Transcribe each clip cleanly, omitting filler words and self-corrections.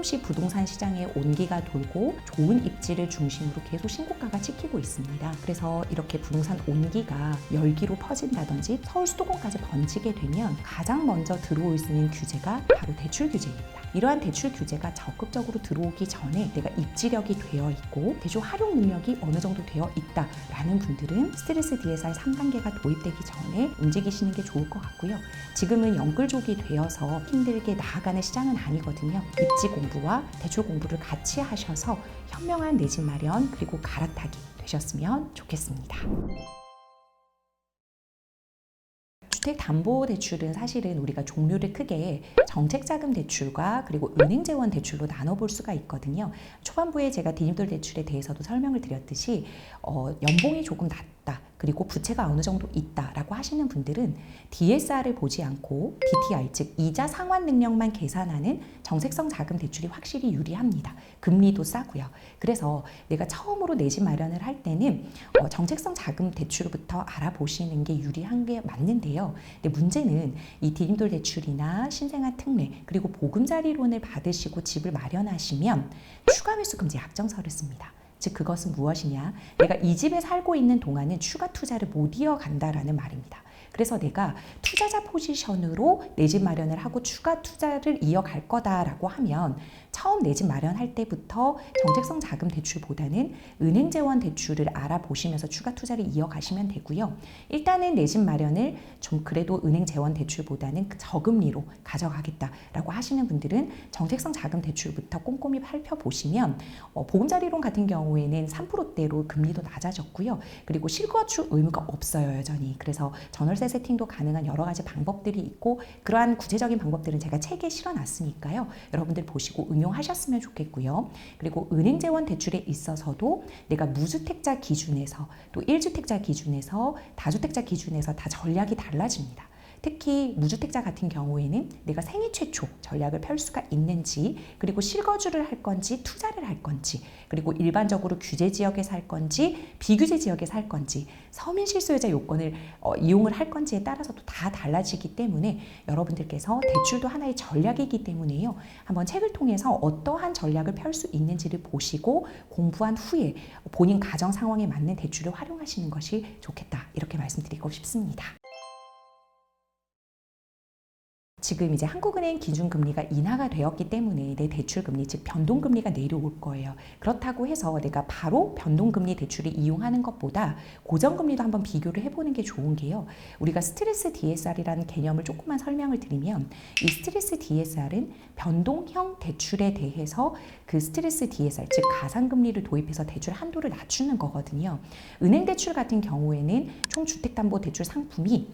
조금씩 부동산 시장에 온기가 돌고 좋은 입지를 중심으로 계속 신고가가 찍히고 있습니다. 그래서 이렇게 부동산 온기가 열기로 퍼진다든지 서울 수도권까지 번지게 되면 가장 먼저 들어올 수 있는 규제가 바로 대출 규제입니다. 이러한 대출 규제가 적극적으로 들어오기 전에 내가 입지력이 되어 있고 대출 활용 능력이 어느 정도 되어 있다라는 분들은 스트레스 DSR 3단계가 도입되기 전에 움직이시는 게 좋을 것 같고요. 지금은 영끌족이 되어서 힘들게 나아가는 시장은 아니거든요. 입지 공부와 대출 공부를 같이 하셔서 현명한 내 집 마련 그리고 갈아타기 되셨으면 좋겠습니다. 주택담보대출은 사실은 우리가 종류를 크게 정책자금 대출과 그리고 은행재원 대출로 나눠볼 수가 있거든요. 초반부에 제가 디딤돌 대출에 대해서도 설명을 드렸듯이 연봉이 조금 낮다 그리고 부채가 어느 정도 있다라고 하시는 분들은 DSR을 보지 않고 DTI 즉 이자 상환 능력만 계산하는 정책성 자금 대출이 확실히 유리합니다. 금리도 싸고요. 그래서 내가 처음으로 내 집 마련을 할 때는 정책성 자금 대출부터 알아보시는 게 유리한 게 맞는데요. 근데 문제는 이 디딤돌 대출이나 신생아 특례 그리고 보금자리론을 받으시고 집을 마련하시면 추가 매수 금지 약정서를 씁니다. 즉 그것은 무엇이냐? 내가 이 집에 살고 있는 동안은 추가 투자를 못 이어간다라는 말입니다. 그래서 내가 투자자 포지션으로 내 집 마련을 하고 추가 투자를 이어갈 거다라고 하면 처음 내 집 마련할 때부터 정책성 자금 대출보다는 은행 재원 대출을 알아보시면서 추가 투자를 이어가시면 되고요. 일단은 내 집 마련을 좀 그래도 은행 재원 대출보다는 저금리로 가져가겠다라고 하시는 분들은 정책성 자금 대출부터 꼼꼼히 살펴보시면 보금자리론 같은 경우에는 3%대로 금리도 낮아졌고요. 그리고 실거주 의무가 없어요, 여전히. 그래서 전월세 세팅도 가능한 여러 가지 방법들이 있고 그러한 구체적인 방법들은 제가 책에 실어놨으니까요. 여러분들 보시고 응용하셨으면 좋겠고요. 그리고 은행 재원 대출에 있어서도 내가 무주택자 기준에서 또 1주택자 기준에서 다주택자 기준에서 다 전략이 달라집니다. 특히 무주택자 같은 경우에는 내가 생애 최초 전략을 펼 수가 있는지 그리고 실거주를 할 건지 투자를 할 건지 그리고 일반적으로 규제 지역에 살 건지 비규제 지역에 살 건지 서민 실소유자 요건을 이용을 할 건지에 따라서도 다 달라지기 때문에 여러분들께서 대출도 하나의 전략이기 때문에요. 한번 책을 통해서 어떠한 전략을 펼 수 있는지를 보시고 공부한 후에 본인 가정 상황에 맞는 대출을 활용하시는 것이 좋겠다 이렇게 말씀드리고 싶습니다. 지금 이제 한국은행 기준금리가 인하가 되었기 때문에 내 대출금리 즉 변동금리가 내려올 거예요. 그렇다고 해서 내가 바로 변동금리 대출을 이용하는 것보다 고정금리도 한번 비교를 해보는 게 좋은 게요. 우리가 스트레스 DSR이라는 개념을 조금만 설명을 드리면 이 스트레스 DSR은 변동형 대출에 대해서 그 스트레스 DSR 즉 가상금리를 도입해서 대출 한도를 낮추는 거거든요. 은행 대출 같은 경우에는 총주택담보대출 상품이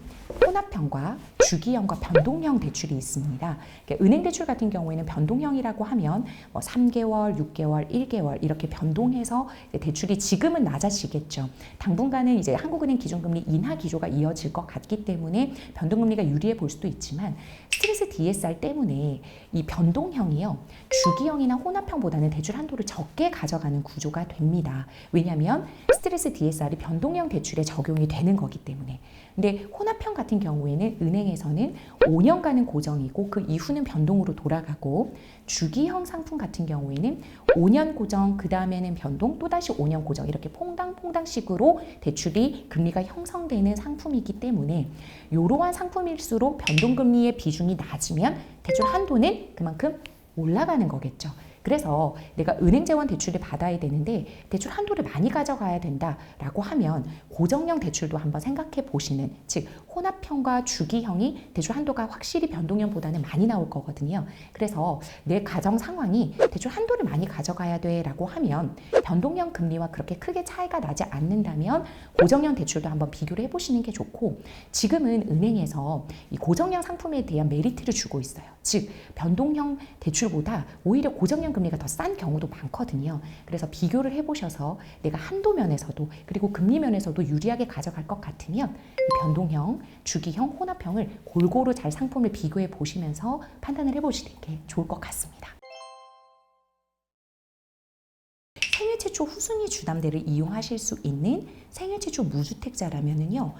혼합형과 주기형과 변동형 대출이 있습니다. 그러니까 은행 대출 같은 경우에는 변동형이라고 하면 3개월, 6개월, 1개월 이렇게 변동해서 대출이 지금은 낮아지겠죠. 당분간은 이제 한국은행 기준금리 인하 기조가 이어질 것 같기 때문에 변동금리가 유리해 볼 수도 있지만 스트레스 DSR 때문에 이 변동형이요. 주기형이나 혼합형보다는 대출 한도를 적게 가져가는 구조가 됩니다. 왜냐하면 스트레스 DSR이 변동형 대출에 적용이 되는 거기 때문에. 근데 혼합형 같은 경우에는 은행에서는 5년간은 고정이고 그 이후는 변동으로 돌아가고 주기형 상품 같은 경우에는 5년 고정, 그 다음에는 변동, 또다시 5년 고정 이렇게 퐁당퐁당식으로 대출이 금리가 형성되는 상품이기 때문에 이러한 상품일수록 변동금리의 비중이 낮으면 대출 한도는 그만큼 올라가는 거겠죠. 그래서 내가 은행 재원 대출을 받아야 되는데 대출 한도를 많이 가져가야 된다라고 하면 고정형 대출도 한번 생각해 보시는 즉 혼합형과 주기형이 대출 한도가 확실히 변동형보다는 많이 나올 거거든요. 그래서 내 가정 상황이 대출 한도를 많이 가져가야 돼라고 하면 변동형 금리와 그렇게 크게 차이가 나지 않는다면 고정형 대출도 한번 비교를 해보시는 게 좋고 지금은 은행에서 이 고정형 상품에 대한 메리트를 주고 있어요. 즉 변동형 대출보다 오히려 고정형 금리가 더 싼 경우도 많거든요. 그래서 비교를 해보셔서 내가 한도 면에서도 그리고 금리 면에서도 유리하게 가져갈 것 같으면 이 변동형, 주기형, 혼합형을 골고루 잘 상품을 비교해 보시면서 판단을 해보시는 게 좋을 것 같습니다. 생애 최초 후순위 주담대를 이용하실 수 있는 생애 최초 무주택자라면은요,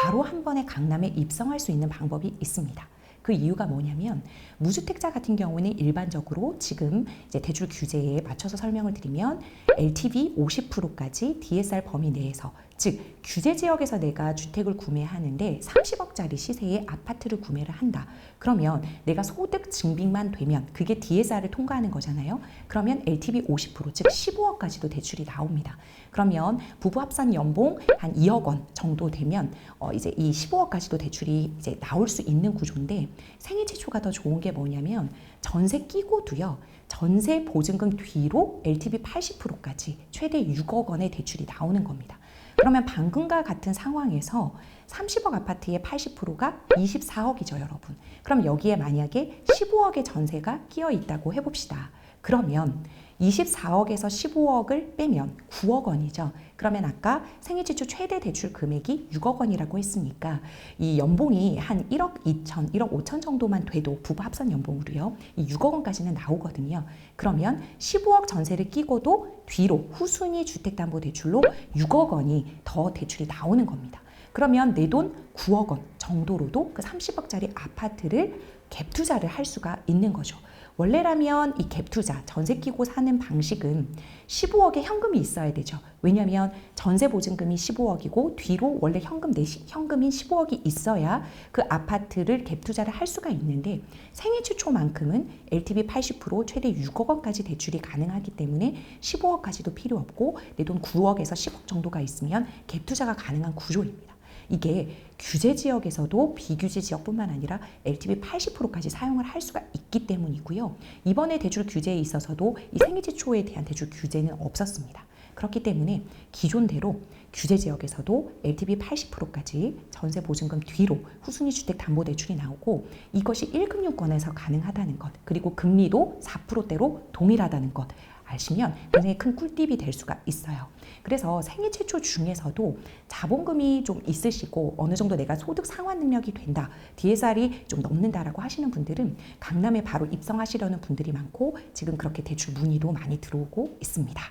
바로 한 번에 강남에 입성할 수 있는 방법이 있습니다. 그 이유가 뭐냐면 무주택자 같은 경우는 일반적으로 지금 이제 대출 규제에 맞춰서 설명을 드리면 LTV 50%까지 DSR 범위 내에서, 즉 규제 지역에서 내가 주택을 구매하는데 30억짜리 시세의 아파트를 구매를 한다. 그러면 내가 소득 증빙만 되면 그게 DSR을 통과하는 거잖아요. 그러면 LTV 50%, 즉 15억까지도 대출이 나옵니다. 그러면 부부 합산 연봉 한 2억 원 정도 되면 이제 이 15억까지도 대출이 이제 나올 수 있는 구조인데, 생애 최초가 더 좋은 게 뭐냐면 전세 끼고도요. 전세 보증금 뒤로 LTV 80%까지 최대 6억 원의 대출이 나오는 겁니다. 그러면 방금과 같은 상황에서 30억 아파트의 80%가 24억이죠, 여러분. 그럼 여기에 만약에 15억의 전세가 끼어 있다고 해봅시다. 그러면 24억에서 15억을 빼면 9억 원이죠. 그러면 아까 생애 최초 최대 대출 금액이 6억 원이라고 했으니까 이 연봉이 한 1억 2천, 1억 5천 정도만 돼도 부부 합산 연봉으로요. 이 6억 원까지는 나오거든요. 그러면 15억 전세를 끼고도 뒤로 후순위 주택담보대출로 6억 원이 더 대출이 나오는 겁니다. 그러면 내 돈 9억 원 정도로도 그 30억짜리 아파트를 갭 투자를 할 수가 있는 거죠. 원래라면 이 갭 투자, 전세 끼고 사는 방식은 15억의 현금이 있어야 되죠. 왜냐하면 전세 보증금이 15억이고 뒤로 원래 현금인 15억이 있어야 그 아파트를 갭 투자를 할 수가 있는데, 생애 최초만큼은 LTV 80% 최대 6억 원까지 대출이 가능하기 때문에 15억까지도 필요 없고 내 돈 9억에서 10억 정도가 있으면 갭 투자가 가능한 구조입니다. 이게 규제 지역에서도 비규제 지역뿐만 아니라 LTV 80%까지 사용을 할 수가 있기 때문이고요. 이번에 대출 규제에 있어서도 이 생애 최초에 대한 대출 규제는 없었습니다. 그렇기 때문에 기존대로 규제 지역에서도 LTV 80%까지 전세 보증금 뒤로 후순위 주택 담보 대출이 나오고, 이것이 1금융권에서 가능하다는 것, 그리고 금리도 4%대로 동일하다는 것 아시면 굉장히 큰 꿀팁이 될 수가 있어요. 그래서 생애 최초 중에서도 자본금이 좀 있으시고 어느 정도 내가 소득 상환 능력이 된다, DSR이 좀 넘는다라고 하시는 분들은 강남에 바로 입성하시려는 분들이 많고 지금 그렇게 대출 문의도 많이 들어오고 있습니다.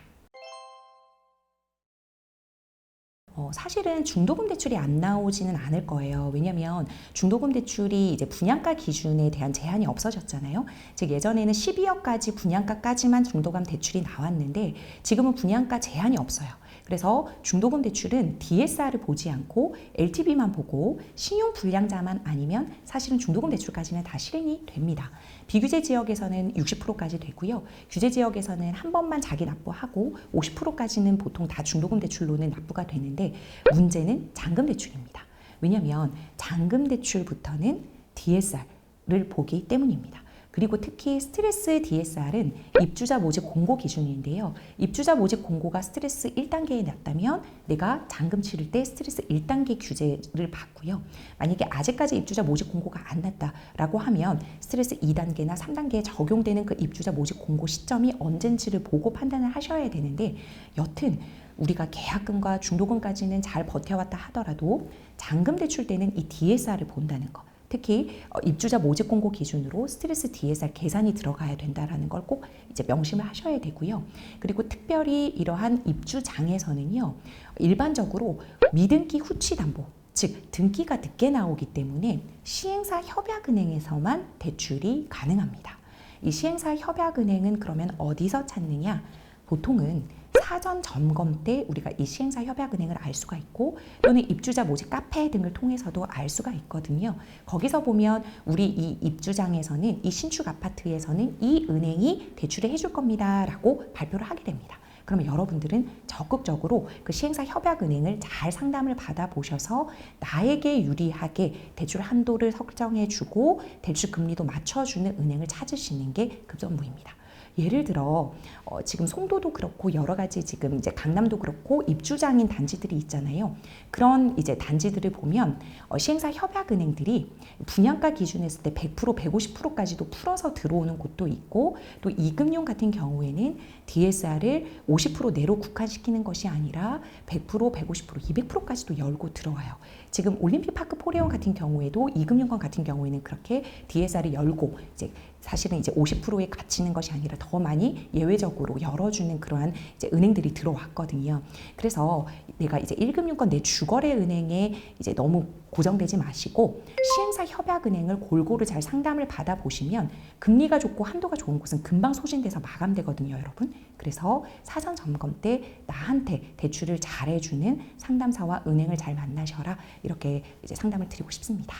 사실은 중도금 대출이 안 나오지는 않을 거예요. 왜냐하면 중도금 대출이 이제 분양가 기준에 대한 제한이 없어졌잖아요. 즉 예전에는 12억까지 분양가까지만 중도금 대출이 나왔는데 지금은 분양가 제한이 없어요. 그래서 중도금 대출은 DSR을 보지 않고 LTV만 보고 신용 불량자만 아니면 사실은 중도금 대출까지는 다 실행이 됩니다. 비규제 지역에서는 60%까지 되고요. 규제 지역에서는 한 번만 자기 납부하고 50%까지는 보통 다 중도금 대출로는 납부가 되는데, 문제는 잔금 대출입니다. 왜냐하면 잔금 대출부터는 DSR을 보기 때문입니다. 그리고 특히 스트레스 DSR은 입주자 모집 공고 기준인데요. 입주자 모집 공고가 스트레스 1단계에 났다면 내가 잔금 치를 때 스트레스 1단계 규제를 받고요. 만약에 아직까지 입주자 모집 공고가 안 났다라고 하면 스트레스 2단계나 3단계에 적용되는 그 입주자 모집 공고 시점이 언젠지를 보고 판단을 하셔야 되는데, 여튼 우리가 계약금과 중도금까지는 잘 버텨왔다 하더라도 잔금 대출 때는 이 DSR을 본다는 거, 특히 입주자 모집 공고 기준으로 스트레스 DSR 계산이 들어가야 된다라는 걸 꼭 이제 명심을 하셔야 되고요. 그리고 특별히 이러한 입주장에서는요, 일반적으로 미등기 후취 담보, 즉 등기가 늦게 나오기 때문에 시행사 협약은행에서만 대출이 가능합니다. 이 시행사 협약은행은 그러면 어디서 찾느냐? 보통은 사전 점검 때 우리가 이 시행사 협약은행을 알 수가 있고, 또는 입주자 모집 카페 등을 통해서도 알 수가 있거든요. 거기서 보면 우리 이 입주장에서는, 이 신축 아파트에서는 이 은행이 대출을 해줄 겁니다 라고 발표를 하게 됩니다. 그러면 여러분들은 적극적으로 그 시행사 협약은행을 잘 상담을 받아보셔서 나에게 유리하게 대출 한도를 설정해주고 대출 금리도 맞춰주는 은행을 찾으시는 게 급선무입니다. 예를 들어 지금 송도도 그렇고 여러 가지 지금 이제 강남도 그렇고 입주장인 단지들이 있잖아요. 그런 이제 단지들을 보면 시행사 협약은행들이 분양가 기준에 했을 때 100%, 150%까지도 풀어서 들어오는 곳도 있고, 또 이금융 같은 경우에는 DSR을 50% 내로 국한시키는 것이 아니라 100%, 150%, 200%까지도 열고 들어와요. 지금 올림픽파크 포레온 같은 경우에도 이금융권 같은 경우에는 그렇게 DSR을 열고 이제 사실은 이제 50%에 갇히는 것이 아니라 더 많이 예외적으로 열어주는 그러한 이제 은행들이 들어왔거든요. 그래서 내가 이제 1금융권 내 주거래 은행에 이제 너무 고정되지 마시고 시행사 협약은행을 골고루 잘 상담을 받아보시면 금리가 좋고 한도가 좋은 곳은 금방 소진돼서 마감되거든요, 여러분. 그래서 사전 점검 때 나한테 대출을 잘해주는 상담사와 은행을 잘 만나셔라, 이렇게 이제 상담을 드리고 싶습니다.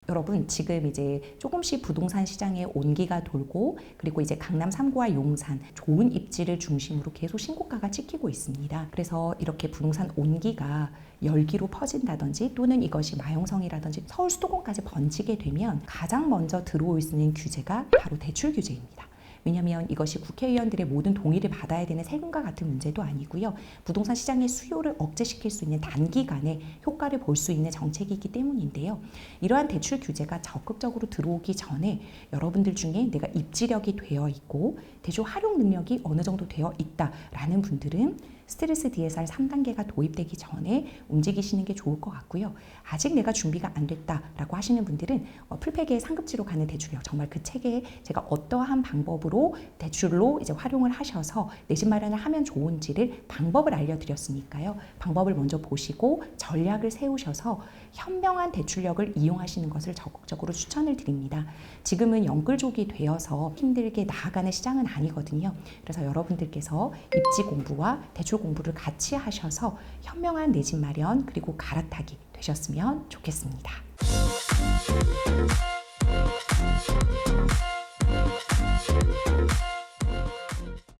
여러분, 지금 이제 조금씩 부동산 시장에 온기가 돌고, 그리고 이제 강남 3구와 용산 좋은 입지를 중심으로 계속 신고가가 찍히고 있습니다. 그래서 이렇게 부동산 온기가 열기로 퍼진다든지 또는 이것이 마용성이라든지 서울 수도권까지 번지게 되면 가장 먼저 들어올 수 있는 규제가 바로 대출 규제입니다. 왜냐하면 이것이 국회의원들의 모든 동의를 받아야 되는 세금과 같은 문제도 아니고요. 부동산 시장의 수요를 억제시킬 수 있는 단기간에 효과를 볼 수 있는 정책이기 때문인데요. 이러한 대출 규제가 적극적으로 들어오기 전에 여러분들 중에 내가 입지력이 되어 있고 대출 활용 능력이 어느 정도 되어 있다라는 분들은 스트레스 DSR 3단계가 도입되기 전에 움직이시는 게 좋을 것 같고요. 아직 내가 준비가 안 됐다라고 하시는 분들은 풀패계의 상급지로 가는 대출력, 정말 그 책에 제가 어떠한 방법으로 대출로 이제 활용을 하셔서 내 집 마련을 하면 좋은지를 방법을 알려드렸으니까요. 방법을 먼저 보시고 전략을 세우셔서 현명한 대출력을 이용하시는 것을 적극적으로 추천을 드립니다. 지금은 영끌족이 되어서 힘들게 나아가는 시장은 아니거든요. 그래서 여러분들께서 입지 공부와 대출 공부를 같이 하셔서 현명한 내 집 마련 그리고 갈아타기 되셨으면 좋겠습니다.